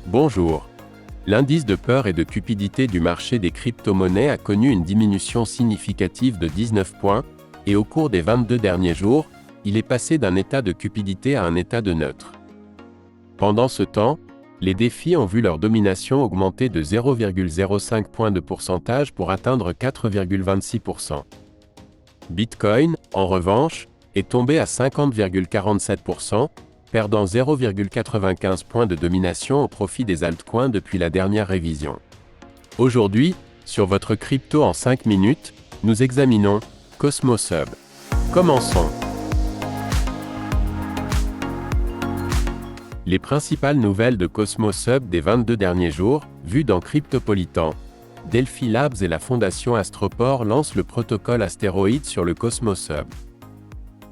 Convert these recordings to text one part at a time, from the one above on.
Bonjour. L'indice de peur et de cupidité du marché des crypto-monnaies a connu une diminution significative de 19 points, et au cours des 22 derniers jours, il est passé d'un état de cupidité à un état de neutre. Pendant ce temps, les défis ont vu leur domination augmenter de 0,05 points de pourcentage pour atteindre 4,26%. Bitcoin, en revanche, est tombé à 50,47%, perdant 0,95 points de domination au profit des altcoins depuis la dernière révision. Aujourd'hui, sur votre crypto en 5 minutes, nous examinons Cosmos Hub. Commençons. Les principales nouvelles de Cosmos Hub des 22 derniers jours, vues dans Cryptopolitan. Delphi Labs et la fondation Astroport lancent le protocole Astéroïde sur le Cosmos Hub.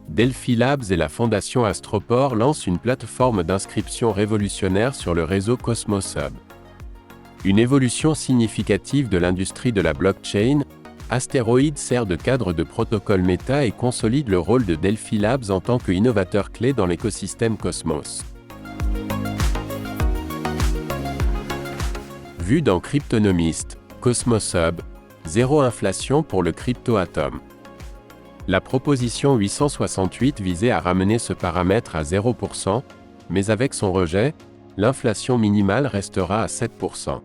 Delphi Labs et la fondation Astroport lancent une plateforme d'inscription révolutionnaire sur le réseau Cosmos Hub. Une évolution significative de l'industrie de la blockchain, Astéroïde sert de cadre de protocole méta et consolide le rôle de Delphi Labs en tant qu'innovateur clé dans l'écosystème Cosmos. Vu dans Cryptonomist, Cosmos Hub, zéro inflation pour le crypto-atom. La proposition 868 visait à ramener ce paramètre à 0%, mais avec son rejet, l'inflation minimale restera à 7%.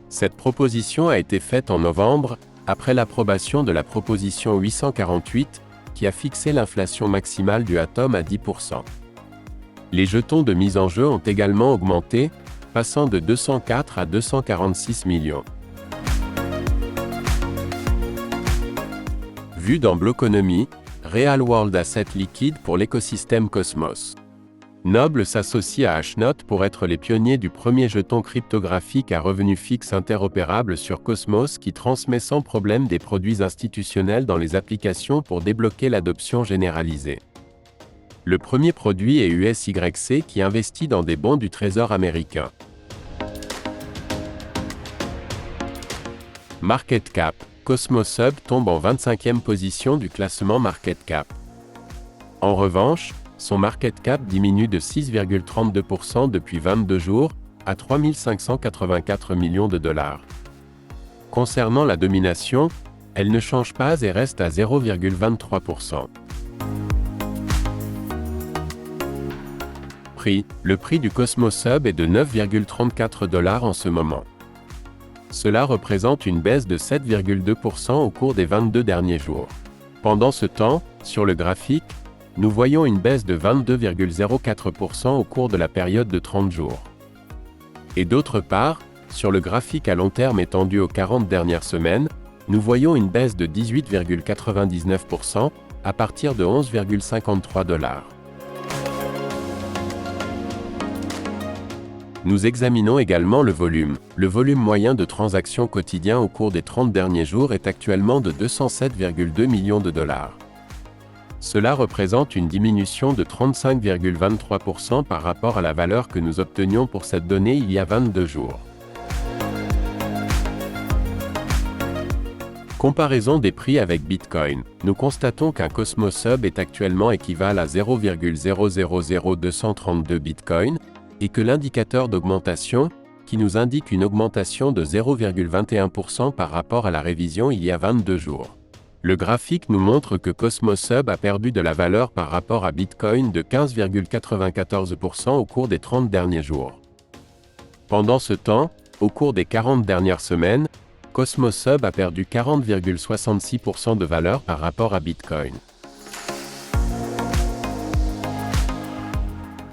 Cette proposition a été faite en novembre, après l'approbation de la proposition 848, qui a fixé l'inflation maximale du Atom à 10%. Les jetons de mise en jeu ont également augmenté, passant de 204 à 246 millions. Vu dans Bloconomy, Real World Asset liquide pour l'écosystème Cosmos. Noble s'associe à Hashnote pour être les pionniers du premier jeton cryptographique à revenu fixe interopérable sur Cosmos qui transmet sans problème des produits institutionnels dans les applications pour débloquer l'adoption généralisée. Le premier produit est USYC qui investit dans des bons du Trésor américain. Market Cap. Cosmos Hub tombe en 25e position du classement Market Cap. En revanche, son market cap diminue de 6,32% depuis 22 jours, à 3 584 millions de dollars. Concernant la domination, elle ne change pas et reste à 0,23%. Prix. Le prix du Cosmos Hub est de 9,34 $ en ce moment. Cela représente une baisse de 7,2% au cours des 22 derniers jours. Pendant ce temps, sur le graphique, nous voyons une baisse de 22,04% au cours de la période de 30 jours. Et d'autre part, sur le graphique à long terme étendu aux 40 dernières semaines, nous voyons une baisse de 18,99% à partir de 11,53 $. Nous examinons également le volume. Le volume moyen de transactions quotidien au cours des 30 derniers jours est actuellement de 207,2 millions de dollars. Cela représente une diminution de 35,23% par rapport à la valeur que nous obtenions pour cette donnée il y a 22 jours. Comparaison des prix avec Bitcoin. Nous constatons qu'un Cosmos Hub est actuellement équivalent à 0,000232 Bitcoin, et que l'indicateur d'augmentation, qui nous indique une augmentation de 0,21% par rapport à la révision il y a 22 jours. Le graphique nous montre que Cosmos Hub a perdu de la valeur par rapport à Bitcoin de 15,94% au cours des 30 derniers jours. Pendant ce temps, au cours des 40 dernières semaines, Cosmos Hub a perdu 40,66% de valeur par rapport à Bitcoin.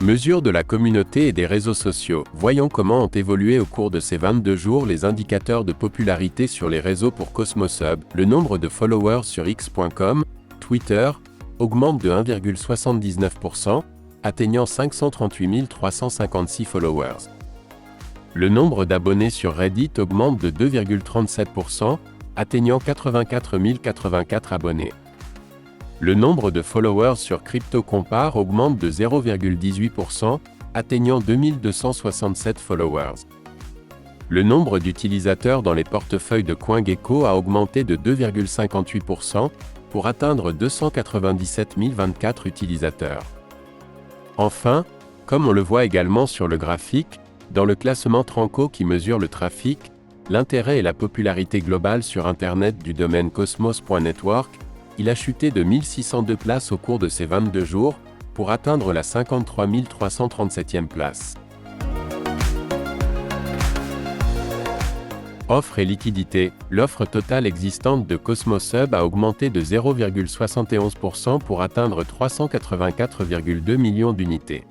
Mesures de la communauté et des réseaux sociaux. Voyons comment ont évolué au cours de ces 22 jours les indicateurs de popularité sur les réseaux pour Cosmos Hub. Le nombre de followers sur X.com, Twitter, augmente de 1,79%, atteignant 538 356 followers. Le nombre d'abonnés sur Reddit augmente de 2,37%, atteignant 84 084 abonnés. Le nombre de followers sur CryptoCompare augmente de 0,18%, atteignant 2267 followers. Le nombre d'utilisateurs dans les portefeuilles de CoinGecko a augmenté de 2,58%, pour atteindre 297 024 utilisateurs. Enfin, comme on le voit également sur le graphique, Dans le classement Tranco qui mesure le trafic, l'intérêt et la popularité globale sur Internet du domaine Cosmos.network, il a chuté de 1602 places au cours de ces 22 jours, pour atteindre la 53 337e place. Offre et liquidité. L'offre totale existante de Cosmos Hub a augmenté de 0,71% pour atteindre 384,2 millions d'unités.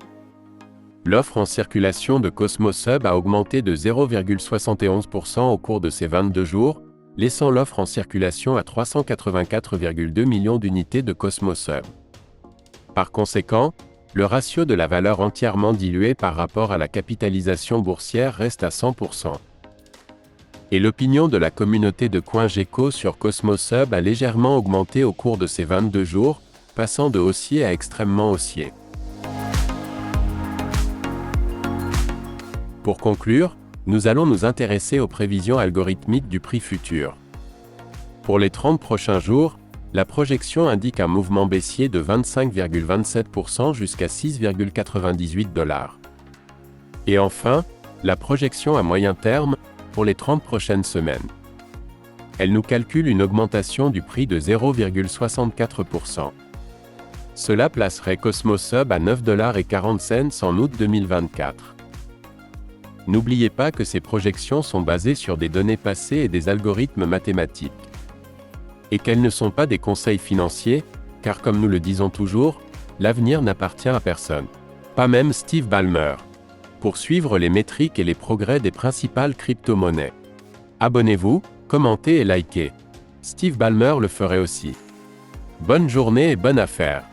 L'offre en circulation de Cosmos Hub a augmenté de 0,71% au cours de ces 22 jours, laissant l'offre en circulation à 384,2 millions d'unités de Cosmos Hub. Par conséquent, le ratio de la valeur entièrement diluée par rapport à la capitalisation boursière reste à 100%. Et l'opinion de la communauté de CoinGecko sur Cosmos Hub a légèrement augmenté au cours de ces 22 jours, passant de haussier à extrêmement haussier. Pour conclure, nous allons nous intéresser aux prévisions algorithmiques du prix futur. Pour les 30 prochains jours, la projection indique un mouvement baissier de 25,27% jusqu'à 6,98 $. Et enfin, la projection à moyen terme, pour les 30 prochaines semaines. Elle nous calcule une augmentation du prix de 0,64%. Cela placerait Cosmos Hub à 9,40 $ en août 2024. N'oubliez pas que ces projections sont basées sur des données passées et des algorithmes mathématiques. Et qu'elles ne sont pas des conseils financiers, car comme nous le disons toujours, l'avenir n'appartient à personne. Pas même Steve Ballmer. Pour suivre les métriques et les progrès des principales crypto-monnaies. Abonnez-vous, commentez et likez. Steve Ballmer le ferait aussi. Bonne journée et bonne affaire.